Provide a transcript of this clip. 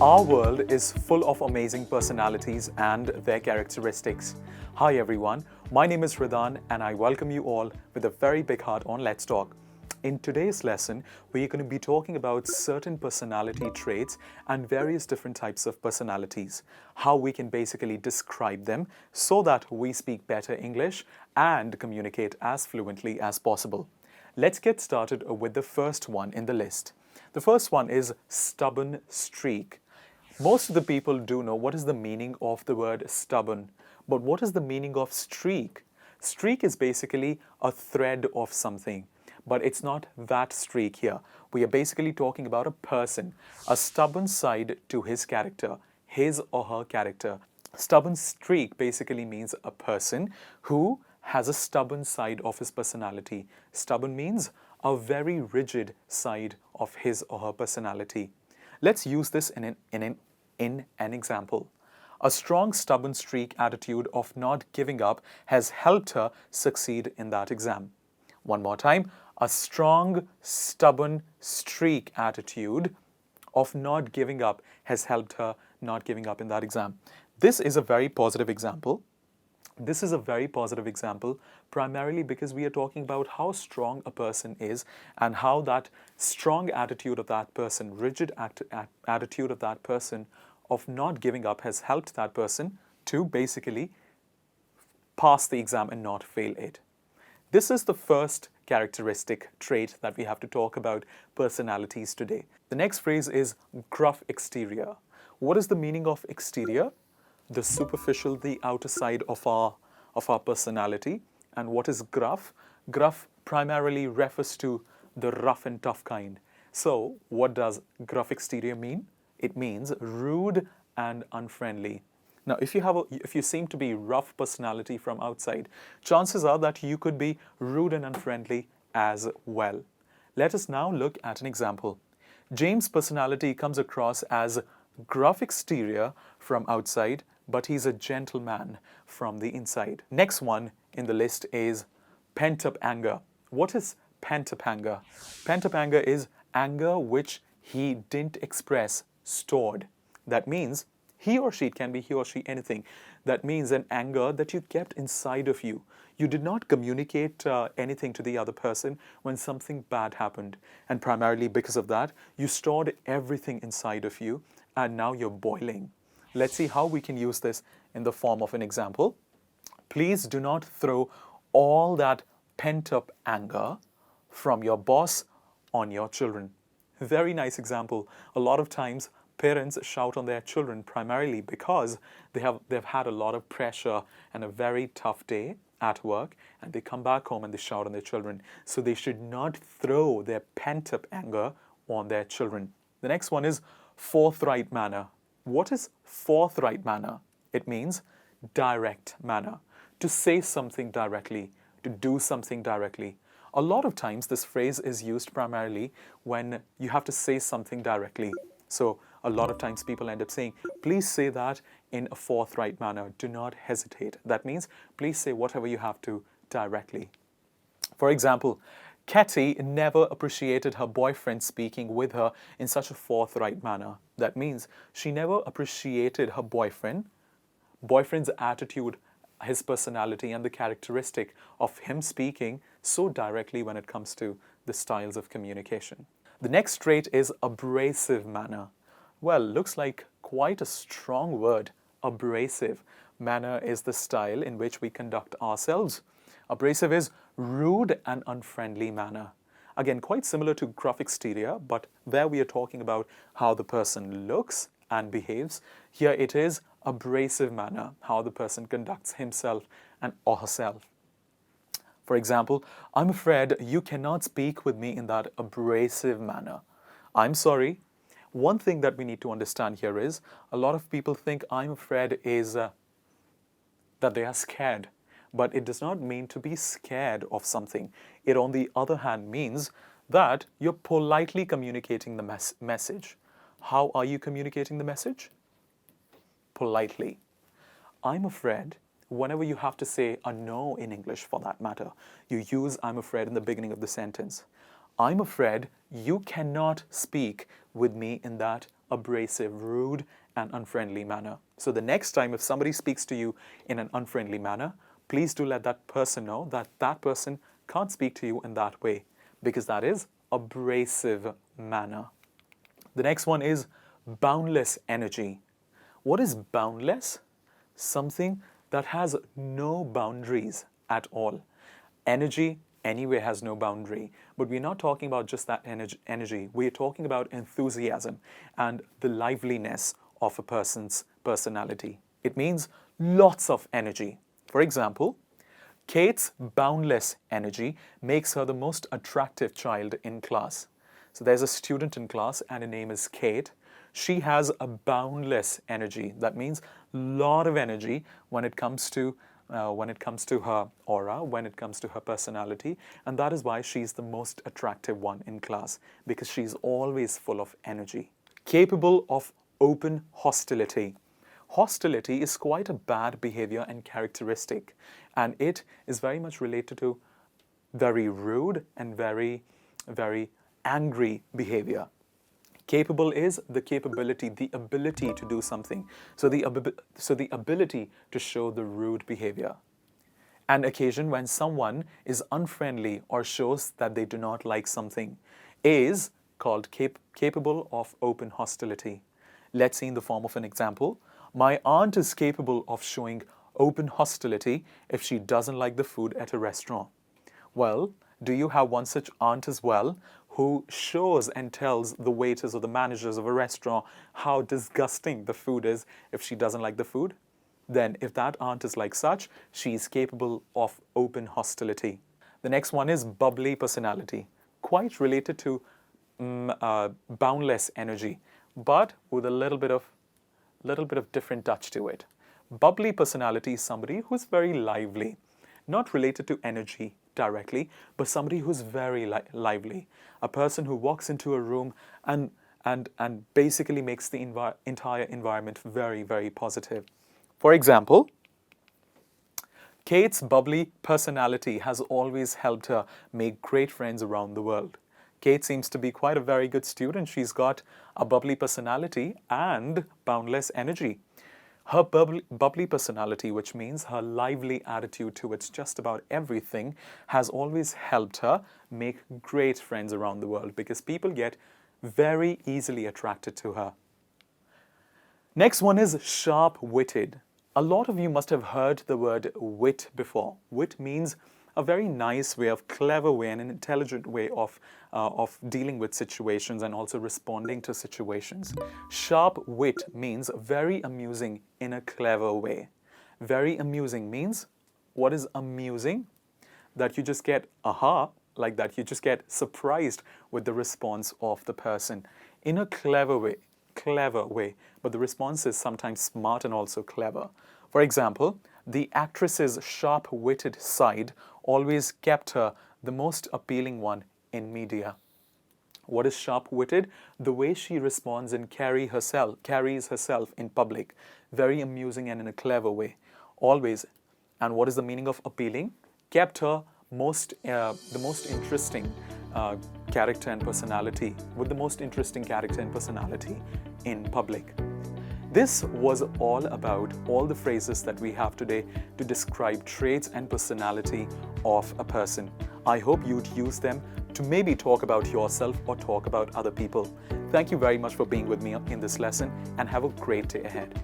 Our world is full of amazing personalities and their characteristics. Hi everyone, my name is Hridhaan and I welcome you all with a very big heart on Let's Talk. In today's lesson, we're going to be talking about certain personality traits and various different types of personalities, how we can basically describe them so that we speak better English and communicate as fluently as possible. Let's get started with the first one in the list. The first one is stubborn streak. Most of the people do know what is the meaning of the word stubborn, but what is the meaning of streak? Streak is basically a thread of something, but it's not that streak here. We are basically talking about a person, a stubborn side to his character, his or her character. Stubborn streak basically means a person who has a stubborn side of his personality. Stubborn means a very rigid side of his or her personality. Let's use this in an example. A strong stubborn streak attitude of not giving up has helped her succeed in that exam. One more time. A strong stubborn streak attitude of not giving up has helped her not giving up in that exam. This is a very positive example. This is a very positive example primarily because we are talking about how strong a person is and how that strong attitude of that person, rigid attitude of that person of not giving up has helped that person to basically pass the exam and not fail it. This is the first characteristic trait that we have to talk about personalities today. The next phrase is gruff exterior. What is the meaning of exterior? The superficial, the outer side of our personality. And what is gruff? Gruff primarily refers to the rough and tough kind. So what does gruff exterior mean? It means rude and unfriendly. Now, if you seem to be rough personality from outside, chances are that you could be rude and unfriendly as well. Let us now look at an example. James' personality comes across as gruff exterior from outside, but he's a gentleman from the inside. Next one in the list is pent-up anger. What is pent-up anger? Pent-up anger is anger which he didn't express, stored. That means he or she, it can be he or she, anything. That means an anger that you kept inside of you. You did not communicate anything to the other person when something bad happened. And primarily because of that, you stored everything inside of you and now you're boiling. Let's see how we can use this in the form of an example. Please do not throw all that pent-up anger from your boss on your children. Very nice example. A lot of times parents shout on their children primarily because they've had a lot of pressure and a very tough day at work, and they come back home and they shout on their children. So they should not throw their pent-up anger on their children. The next one is forthright manner. What is forthright manner? It means direct manner. To say something directly, to do something directly. A lot of times this phrase is used primarily when you have to say something directly. So a lot of times people end up saying, please say that in a forthright manner. Do not hesitate. That means please say whatever you have to directly. For example, Katie never appreciated her boyfriend speaking with her in such a forthright manner. That means she never appreciated her boyfriend's attitude, his personality, and the characteristic of him speaking so directly when it comes to the styles of communication. The next trait is abrasive manner. Well, looks like quite a strong word. Abrasive. Manner is the style in which we conduct ourselves. Abrasive is rude and unfriendly manner. Again, quite similar to gruff exterior, but there we are talking about how the person looks and behaves. Here it is abrasive manner, how the person conducts himself and or herself. For example, I'm afraid you cannot speak with me in that abrasive manner. I'm sorry. One thing that we need to understand here is a lot of people think I'm afraid is that they are scared. But it does not mean to be scared of something. It, on the other hand, means that you're politely communicating the message. How are you communicating the message? Politely. I'm afraid, whenever you have to say a no in English for that matter, you use I'm afraid in the beginning of the sentence. I'm afraid you cannot speak with me in that abrasive, rude, and unfriendly manner. So the next time if somebody speaks to you in an unfriendly manner, please do let that person know that that person can't speak to you in that way, because that is abrasive manner. The next one is boundless energy. What is boundless? Something that has no boundaries at all. Energy anyway has no boundary, but we're not talking about just that energy. We're talking about enthusiasm and the liveliness of a person's personality. It means lots of energy. For example, Kate's boundless energy makes her the most attractive child in class. So there's a student in class and her name is Kate. She has a boundless energy. That means a lot of energy when it comes to her aura, when it comes to her personality, and that is why she's the most attractive one in class, because she's always full of energy. Capable of open hostility. Hostility is quite a bad behavior and characteristic, and it is very much related to very rude and very, very angry behavior. Capable is the capability, the ability to do something. So the ability to show the rude behavior. An occasion when someone is unfriendly or shows that they do not like something is called capable of open hostility. Let's see in the form of an example. My aunt is capable of showing open hostility if she doesn't like the food at a restaurant. Well, do you have one such aunt as well, who shows and tells the waiters or the managers of a restaurant how disgusting the food is if she doesn't like the food? Then if that aunt is like such, she is capable of open hostility. The next one is bubbly personality, quite related to boundless energy, but with a little bit of different touch to it. Bubbly personality is somebody who's very lively, not related to energy directly, but somebody who's very lively. A person who walks into a room and basically makes the entire environment very, very positive. For example, Kate's bubbly personality has always helped her make great friends around the world. Kate seems to be quite a very good student. She's got a bubbly personality and boundless energy. Her bubbly personality, which means her lively attitude towards just about everything, has always helped her make great friends around the world, because people get very easily attracted to her. Next one is sharp-witted. A lot of you must have heard the word wit before. Wit means a very nice way, of clever way, and an intelligent way of dealing with situations and also responding to situations. Sharp wit means very amusing in a clever way. Very amusing means, what is amusing? That you just get aha, like that. You just get surprised with the response of the person in a clever way. But the response is sometimes smart and also clever. For example, the actress's sharp-witted side always kept her the most appealing one in media. What is sharp-witted? The way she responds and carries herself in public. Very amusing and in a clever way. Always. And what is the meaning of appealing? Kept her the most interesting character and personality, with the most interesting character and personality in public. This was all about all the phrases that we have today to describe traits and personality of a person. I hope you'd use them to maybe talk about yourself or talk about other people. Thank you very much for being with me in this lesson, and have a great day ahead.